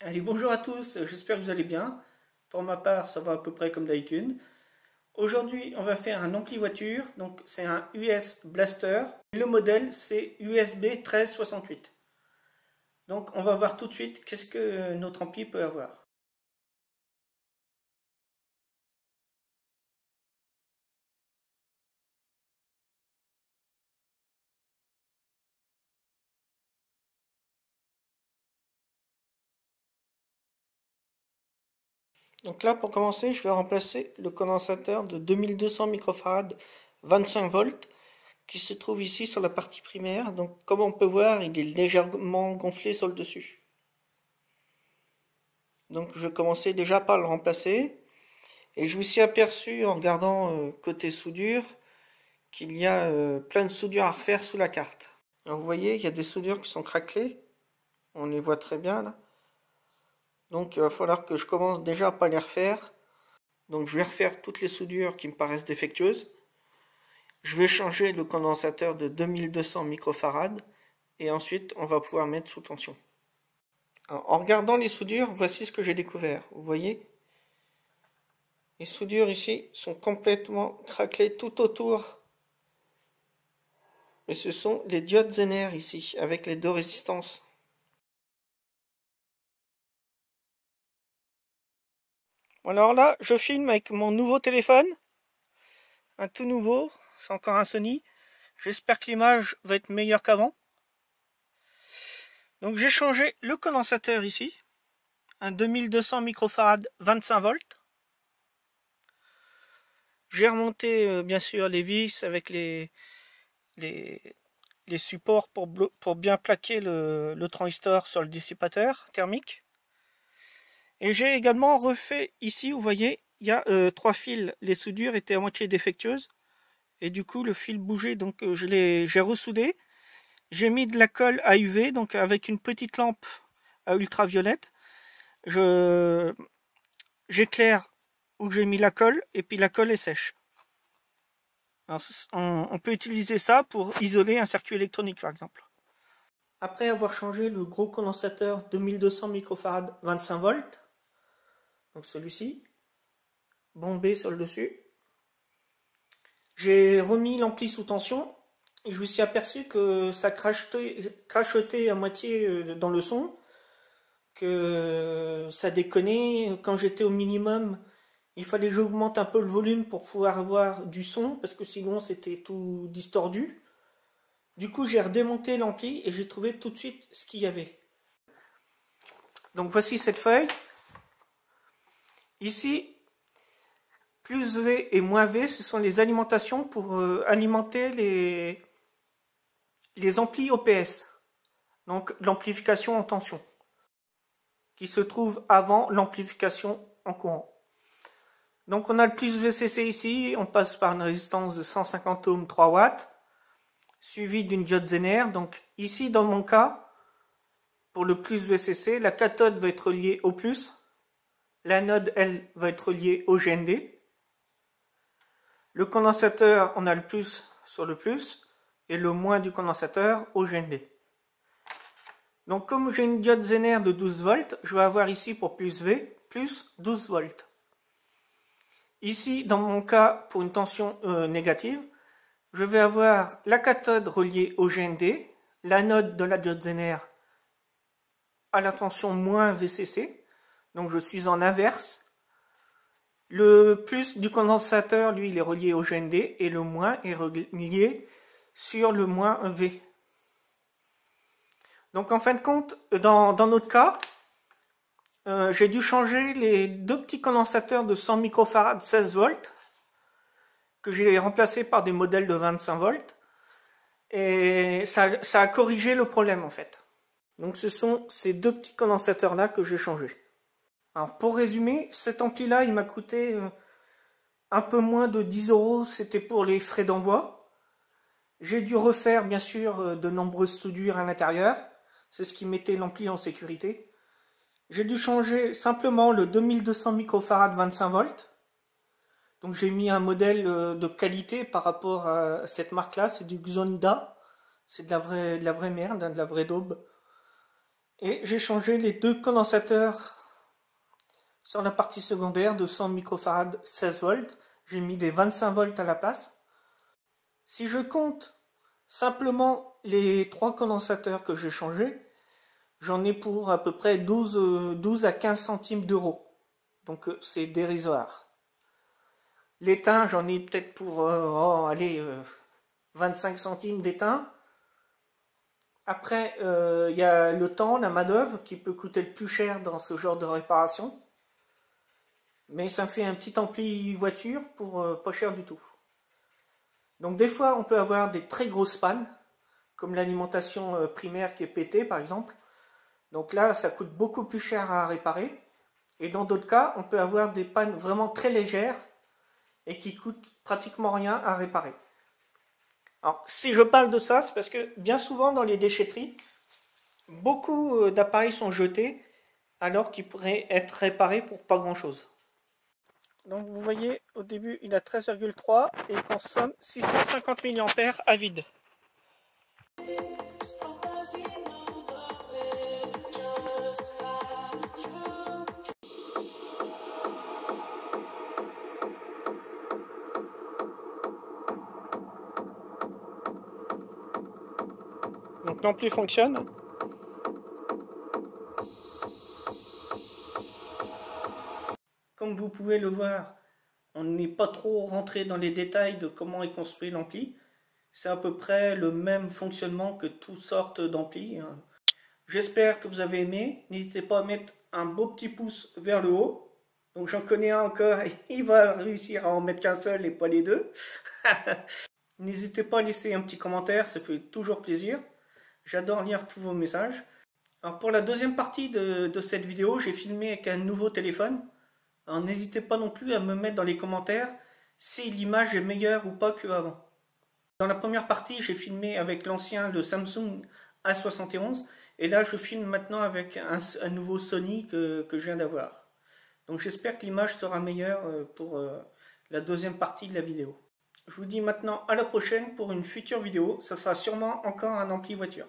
Allez, bonjour à tous, j'espère que vous allez bien. Pour ma part, ça va à peu près comme d'habitude. Aujourd'hui, on va faire un ampli voiture, donc c'est un US Blaster. Le modèle, c'est USB 1368. Donc on va voir tout de suite qu'est-ce que notre ampli peut avoir. Donc là, pour commencer, je vais remplacer le condensateur de 2200 microfarad 25 volts qui se trouve ici sur la partie primaire. Donc comme on peut voir, il est légèrement gonflé sur le dessus. Donc je vais commencer déjà par le remplacer. Et je me suis aperçu en regardant côté soudure qu'il y a plein de soudures à refaire sous la carte. Alors vous voyez, il y a des soudures qui sont craquelées. On les voit très bien là. Donc il va falloir que je commence déjà par les refaire. Donc je vais refaire toutes les soudures qui me paraissent défectueuses. Je vais changer le condensateur de 2200 microfarad. Et ensuite on va pouvoir mettre sous tension. Alors, en regardant les soudures, voici ce que j'ai découvert. Vous voyez, les soudures ici sont complètement craquelées tout autour. Et ce sont les diodes Zener ici, avec les deux résistances. Alors là, je filme avec mon nouveau téléphone, un tout nouveau, c'est encore un Sony. J'espère que l'image va être meilleure qu'avant. Donc j'ai changé le condensateur ici, un 2200 microfarad 25 volts. J'ai remonté bien sûr les vis avec les, les supports pour bien plaquer le transistor sur le dissipateur thermique. Et j'ai également refait ici, vous voyez, il y a trois fils. Les soudures étaient à moitié défectueuses. Et du coup, le fil bougeait, donc j'ai ressoudé. J'ai mis de la colle à UV, donc avec une petite lampe à ultraviolette. J'éclaire où j'ai mis la colle, et puis la colle est sèche. Alors, on peut utiliser ça pour isoler un circuit électronique, par exemple. Après avoir changé le gros condensateur 2200 microfarad 25 volts, donc celui-ci, bombé sur le dessus, j'ai remis l'ampli sous tension et je me suis aperçu que ça crachotait à moitié dans le son, que ça déconnait. Quand j'étais au minimum, il fallait que j'augmente un peu le volume pour pouvoir avoir du son, parce que sinon c'était tout distordu. Du coup, j'ai redémonté l'ampli et j'ai trouvé tout de suite ce qu'il y avait. Donc voici cette feuille. Ici, plus V et moins V, ce sont les alimentations pour alimenter les amplis OPS, donc l'amplification en tension, qui se trouve avant l'amplification en courant. Donc on a le plus VCC ici, on passe par une résistance de 150 ohms 3 watts, suivi d'une diode Zener. Donc ici dans mon cas, pour le plus VCC, la cathode va être reliée au plus, l'anode elle va être reliée au GND. Le condensateur, on a le plus sur le plus et le moins du condensateur au GND. Donc comme j'ai une diode Zener de 12 volts, je vais avoir ici pour plus V, plus 12 volts. Ici, dans mon cas, pour une tension négative, je vais avoir la cathode reliée au GND, l'anode de la diode Zener à la tension moins VCC, donc je suis en inverse. Le plus du condensateur, lui, il est relié au GND et le moins est relié sur le moins V. Donc en fin de compte, dans notre cas, j'ai dû changer les deux petits condensateurs de 100 microfarad 16 volts que j'ai remplacés par des modèles de 25 volts et ça a corrigé le problème en fait. Donc ce sont ces deux petits condensateurs là que j'ai changés. Alors pour résumer, cet ampli là il m'a coûté un peu moins de 10 euros, c'était pour les frais d'envoi. J'ai dû refaire bien sûr de nombreuses soudures à l'intérieur, c'est ce qui mettait l'ampli en sécurité. J'ai dû changer simplement le 2200 microfarad 25 volts. Donc j'ai mis un modèle de qualité par rapport à cette marque là, c'est du Xonda. C'est de la vraie merde, hein, de la vraie daube. Et j'ai changé les deux condensateurs sur la partie secondaire de 100 microfarad 16 volts. J'ai mis des 25 volts à la place. Si je compte simplement les trois condensateurs que j'ai changés, j'en ai pour à peu près 12 à 15 centimes d'euros. Donc c'est dérisoire. L'étain, j'en ai peut-être pour 25 centimes d'étain. Après, il y a le temps, la main-d'œuvre qui peut coûter le plus cher dans ce genre de réparation. Mais ça fait un petit ampli voiture pour pas cher du tout. Donc des fois, on peut avoir des très grosses pannes, comme l'alimentation primaire qui est pétée par exemple. Donc là, ça coûte beaucoup plus cher à réparer. Et dans d'autres cas, on peut avoir des pannes vraiment très légères et qui coûtent pratiquement rien à réparer. Alors, si je parle de ça, c'est parce que bien souvent dans les déchetteries, beaucoup d'appareils sont jetés alors qu'ils pourraient être réparés pour pas grand-chose. Donc vous voyez, au début, il a 13,3 et il consomme 650 mAh à vide. Donc l'ampli fonctionne. Comme vous pouvez le voir, on n'est pas trop rentré dans les détails de comment est construit l'ampli. C'est à peu près le même fonctionnement que toutes sortes d'amplis. J'espère que vous avez aimé. N'hésitez pas à mettre un beau petit pouce vers le haut. Donc j'en connais un encore, il va réussir à en mettre qu'un seul et pas les deux. N'hésitez pas à laisser un petit commentaire, ça fait toujours plaisir. J'adore lire tous vos messages. Alors pour la deuxième partie de cette vidéo, j'ai filmé avec un nouveau téléphone. Alors n'hésitez pas non plus à me mettre dans les commentaires si l'image est meilleure ou pas qu'avant. Dans la première partie, j'ai filmé avec l'ancien, le Samsung A71. Et là, je filme maintenant avec un nouveau Sony que je viens d'avoir. Donc j'espère que l'image sera meilleure pour la deuxième partie de la vidéo. Je vous dis maintenant à la prochaine pour une future vidéo. Ça sera sûrement encore un ampli voiture.